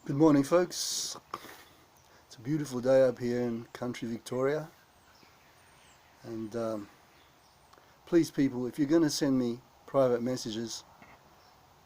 Good morning, folks. It's a beautiful day up here in country Victoria. And please, people, if you're going to send me private messages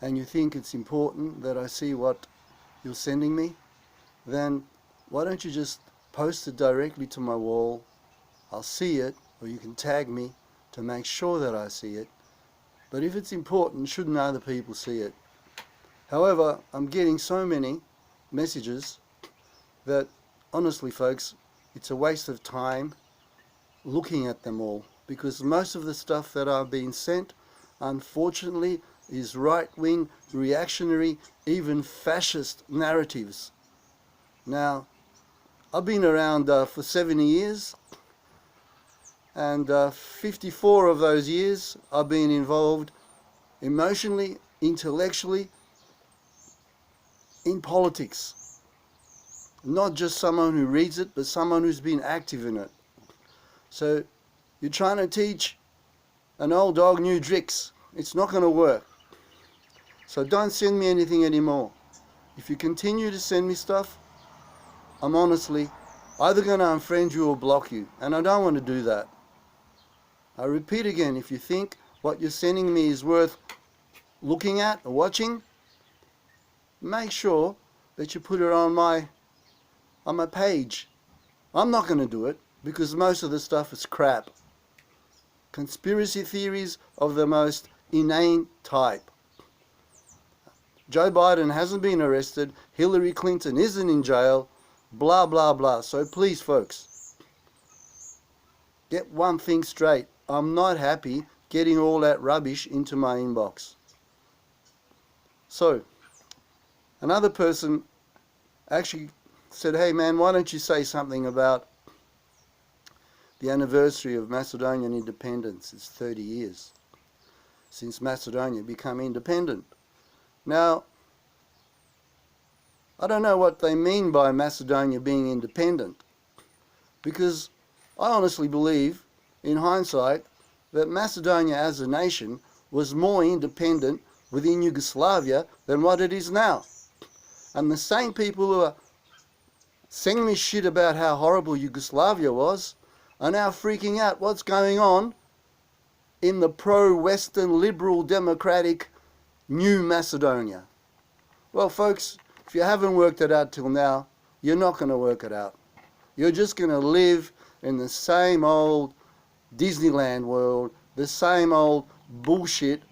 and you think it's important that I see what you're sending me, then why don't you just post it directly to my wall? I'll see it, or you can tag me to make sure that I see it. But if it's important, shouldn't other people see it? However, I'm getting so many messages that honestly, folks, it's a waste of time looking at them all, because most of the stuff that I've been sent, unfortunately, is right-wing, reactionary, even fascist narratives. Now, I've been around for 70 years, and 54 of those years I've been involved emotionally, intellectually, in politics. Not just someone who reads it, but someone who's been active in it. So you're trying to teach an old dog new tricks. It's not going to work. So don't send me anything anymore. If you continue to send me stuff, I'm honestly either going to unfriend you or block you. And I don't want to do that. I repeat again, if you think what you're sending me is worth looking at or watching, make sure that you put it on my page. I'm not going to do it because most of the stuff is crap. Conspiracy theories of the most inane type. Joe Biden hasn't been arrested. Hillary Clinton isn't in jail. Blah, blah, blah. So please, folks, get one thing straight. I'm not happy getting all that rubbish into my inbox. So, another person actually said, hey man, why don't you say something about the anniversary of Macedonian independence? It's 30 years since Macedonia became independent. Now, I don't know what they mean by Macedonia being independent, because I honestly believe, in hindsight, that Macedonia as a nation was more independent within Yugoslavia than what it is now. And the same people who are sending me shit about how horrible Yugoslavia was are now freaking out what's going on in the pro-Western, liberal, democratic new Macedonia. Well, folks, if you haven't worked it out till now, you're not going to work it out. You're just going to live in the same old Disneyland world, the same old bullshit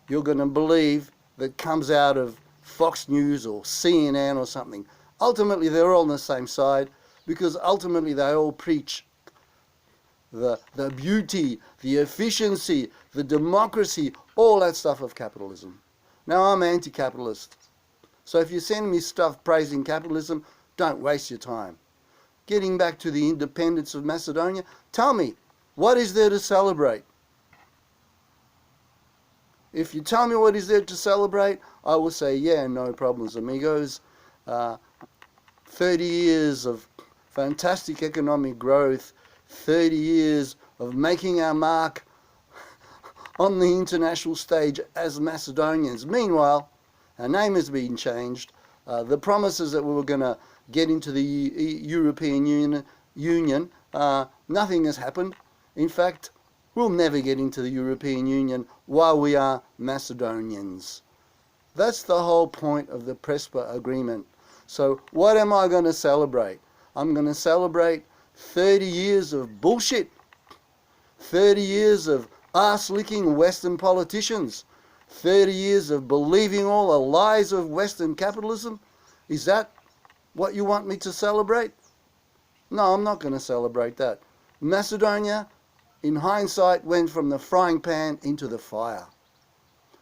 you're going to believe that comes out of Fox News or CNN or something. Ultimately, they're all on the same side, because ultimately they all preach the beauty, the efficiency, the democracy, all that stuff of capitalism. Now, I'm anti-capitalist. So if you send me stuff praising capitalism, don't waste your time. Getting back to the independence of Macedonia, tell me, what is there to celebrate? If you tell me what is there to celebrate, I will say, yeah, no problems, amigos. 30 years of fantastic economic growth, 30 years of making our mark on the international stage as Macedonians. Meanwhile, our name has been changed. The promises that we were going to get into the European Union, nothing has happened. In fact, we'll never get into the European Union while we are Macedonians. That's the whole point of the Prespa Agreement. So what am I going to celebrate? I'm going to celebrate 30 years of bullshit. 30 years of ass-licking Western politicians. 30 years of believing all the lies of Western capitalism. Is that what you want me to celebrate? No, I'm not going to celebrate that. Macedonia, in hindsight, went from the frying pan into the fire.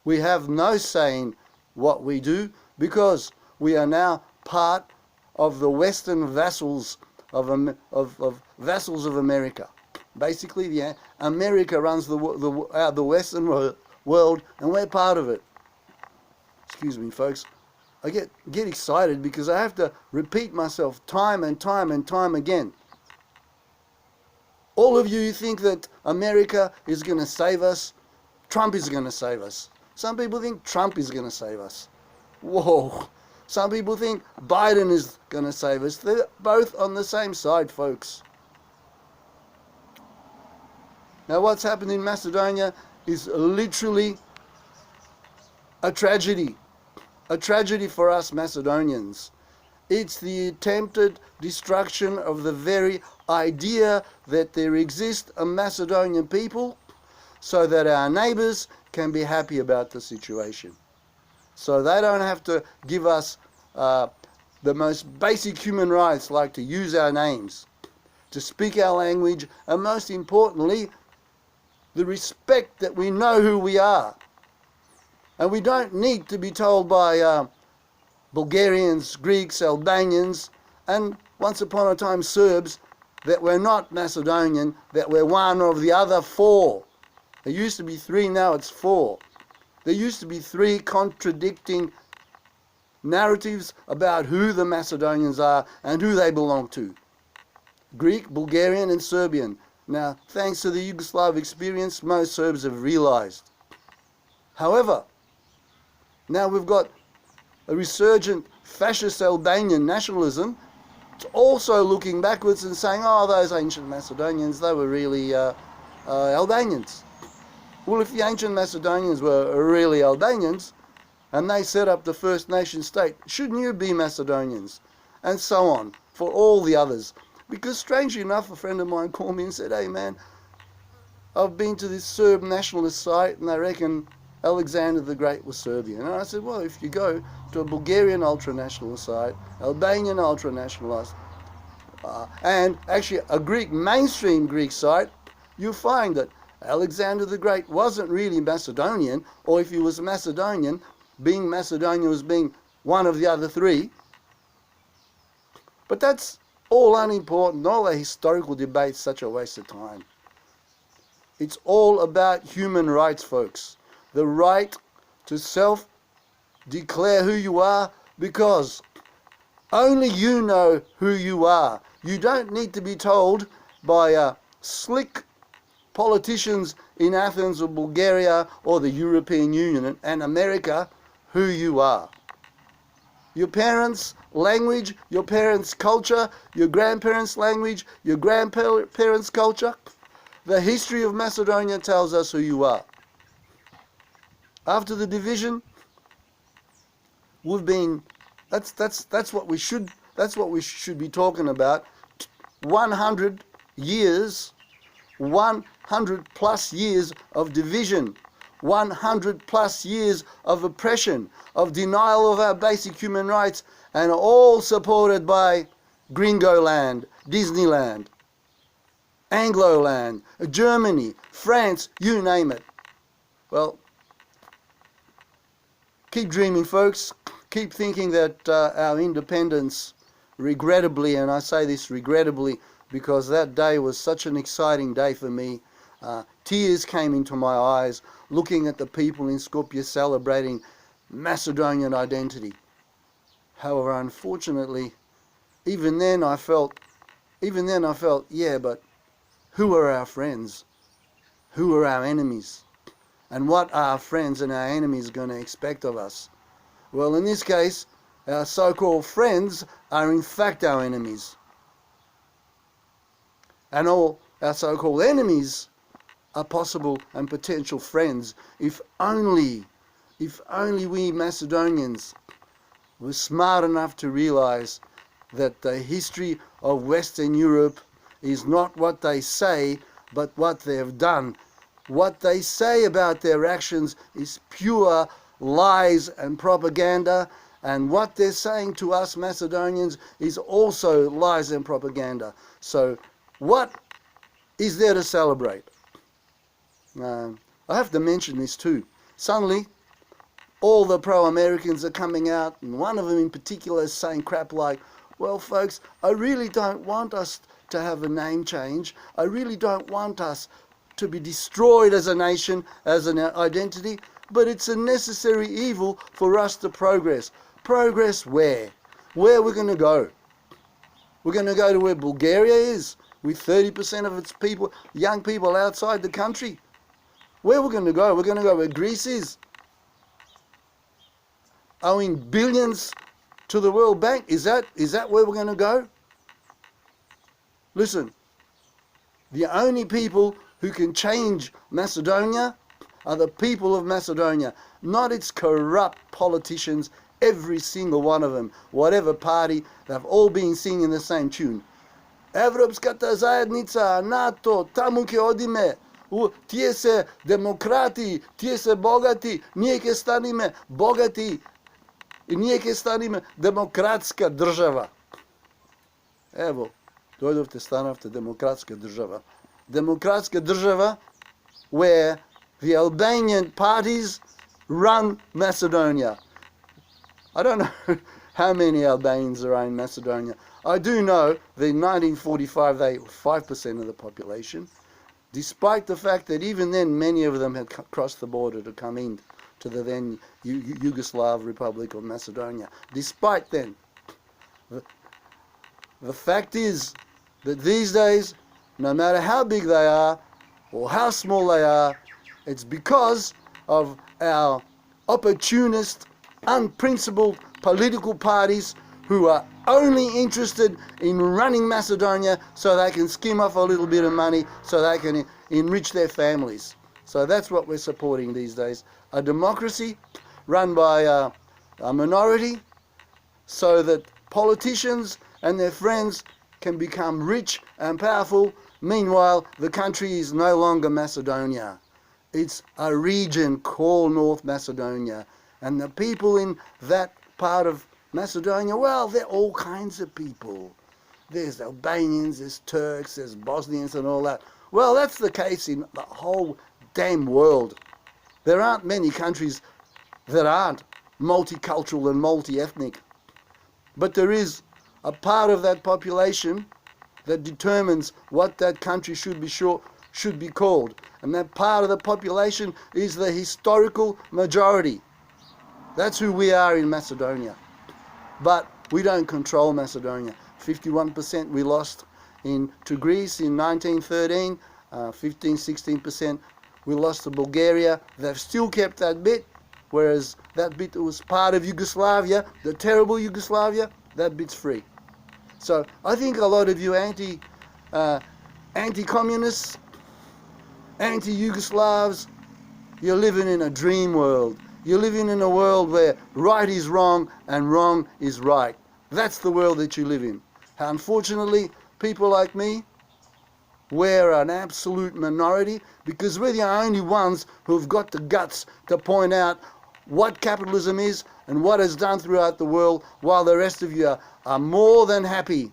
We have no say in what we do, because we are now part of the Western vassals of vassals of America. Basically, America runs the Western world, and we're part of it. Excuse me, folks. I get excited because I have to repeat myself time and time and time again. All of you think that America is going to save us. Trump is going to save us. Some people think Trump is going to save us. Whoa. Some people think Biden is going to save us. They're both on the same side, folks. Now, what's happened in Macedonia is literally a tragedy for us Macedonians. It's the attempted destruction of the very idea that there exists a Macedonian people so that our neighbours can be happy about the situation. So they don't have to give us the most basic human rights, like to use our names, to speak our language, and most importantly, the respect that we know who we are. And we don't need to be told by Bulgarians, Greeks, Albanians, and once upon a time Serbs, that we're not Macedonian, that we're one of the other four. There used to be three, now it's four. There used to be three contradicting narratives about who the Macedonians are and who they belong to. Greek, Bulgarian and Serbian. Now, thanks to the Yugoslav experience, most Serbs have realized. However, now we've got a resurgent fascist Albanian nationalism also looking backwards and saying, oh, those ancient Macedonians, they were really Albanians. Well, if the ancient Macedonians were really Albanians and they set up the first nation state, shouldn't you be Macedonians? And so on, for all the others. Because strangely enough, a friend of mine called me and said, hey man, I've been to this Serb nationalist site and they reckon Alexander the Great was Serbian. And I said, well, if you go to a Bulgarian ultra-nationalist site, Albanian ultra-nationalist, and actually a Greek, mainstream Greek site, you'll find that Alexander the Great wasn't really Macedonian, or if he was Macedonian, being Macedonian was being one of the other three. But that's all unimportant. All the historical debate's such a waste of time. It's all about human rights, folks. The right to self-declare who you are, because only you know who you are. You don't need to be told by slick politicians in Athens or Bulgaria or the European Union and America who you are. Your parents' language, your parents' culture, your grandparents' language, your grandparents' culture. The history of Macedonia tells us who you are. After the division, we've been, that's what we should be talking about. 100 years, 100 plus years of division, 100 plus years of oppression, of denial of our basic human rights, and all supported by Gringoland, Disneyland, Angloland, Germany, France, you name it. Well, keep dreaming, folks. Keep thinking that our independence, regrettably, and I say this regrettably because that day was such an exciting day for me. Tears came into my eyes looking at the people in Skopje celebrating Macedonian identity. However, unfortunately, even then I felt, yeah, but who are our friends? Who are our enemies? And what are our friends and our enemies going to expect of us? Well, in this case, our so-called friends are in fact our enemies. And all our so-called enemies are possible and potential friends if only we Macedonians were smart enough to realize that the history of Western Europe is not what they say, but what they've done. What they say about their actions is pure lies and propaganda, and what they're saying to us Macedonians is also lies and propaganda. So what is there to celebrate? I have to mention this too. Suddenly, all the pro-Americans are coming out, and one of them in particular is saying crap like, well, folks, I really don't want us to have a name change. I really don't want us to be destroyed as a nation, as an identity, but it's a necessary evil for us to progress. Progress where? Where we're going to go? We're going to go to where Bulgaria is, with 30% of its people, young people outside the country. Where we're going to go? We're going to go where Greece is, owing billions to the World Bank? Is that where we're going to go? Listen, the only people who can change Macedonia are the people of Macedonia, not its corrupt politicians, every single one of them, whatever party, they've all been singing the same tune. Evropskata zajednica, NATO, tamo ke odime, tije se demokrati, tije se bogati, nije ke stanime bogati i nije ke stanime demokratska država. Evo, dojdovte, stanavte demokratska država. Demokratska država where the Albanian parties run Macedonia. I don't know how many Albanians are in Macedonia. I do know that in 1945 they were 5% of the population, despite the fact that even then many of them had crossed the border to come in to the then Yugoslav Republic of Macedonia. Despite then, the fact is that these days, no matter how big they are or how small they are, it's because of our opportunist, unprincipled political parties who are only interested in running Macedonia so they can skim off a little bit of money so they can enrich their families. So that's what we're supporting these days. A democracy run by a minority so that politicians and their friends can become rich and powerful. Meanwhile, the country is no longer Macedonia. It's a region called North Macedonia. And the people in that part of Macedonia, well, they're all kinds of people. There's Albanians, there's Turks, there's Bosnians and all that. Well, that's the case in the whole damn world. There aren't many countries that aren't multicultural and multi-ethnic. But there is a part of that population that determines what that country should be called. And that part of the population is the historical majority. That's who we are in Macedonia. But we don't control Macedonia. 51% we lost to Greece in 1913, 15-16% we lost to Bulgaria. They've still kept that bit, whereas that bit that was part of Yugoslavia, the terrible Yugoslavia, that bit's free. So I think a lot of you anti-communists, anti-Yugoslavs, you're living in a dream world. You're living in a world where right is wrong and wrong is right. That's the world that you live in. Unfortunately, people like me, we're an absolute minority because we're the only ones who've got the guts to point out what capitalism is and what it's done throughout the world, while the rest of you are more than happy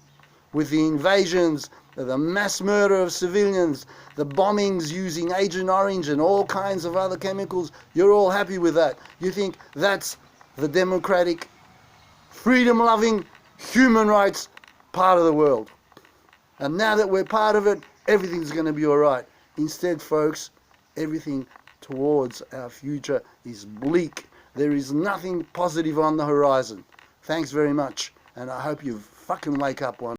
with the invasions, the mass murder of civilians, the bombings using Agent Orange and all kinds of other chemicals. You're all happy with that. You think that's the democratic, freedom-loving, human rights part of the world. And now that we're part of it, everything's going to be all right. Instead, folks, everything towards our future is bleak. There is nothing positive on the horizon. Thanks very much, and I hope you fucking wake up one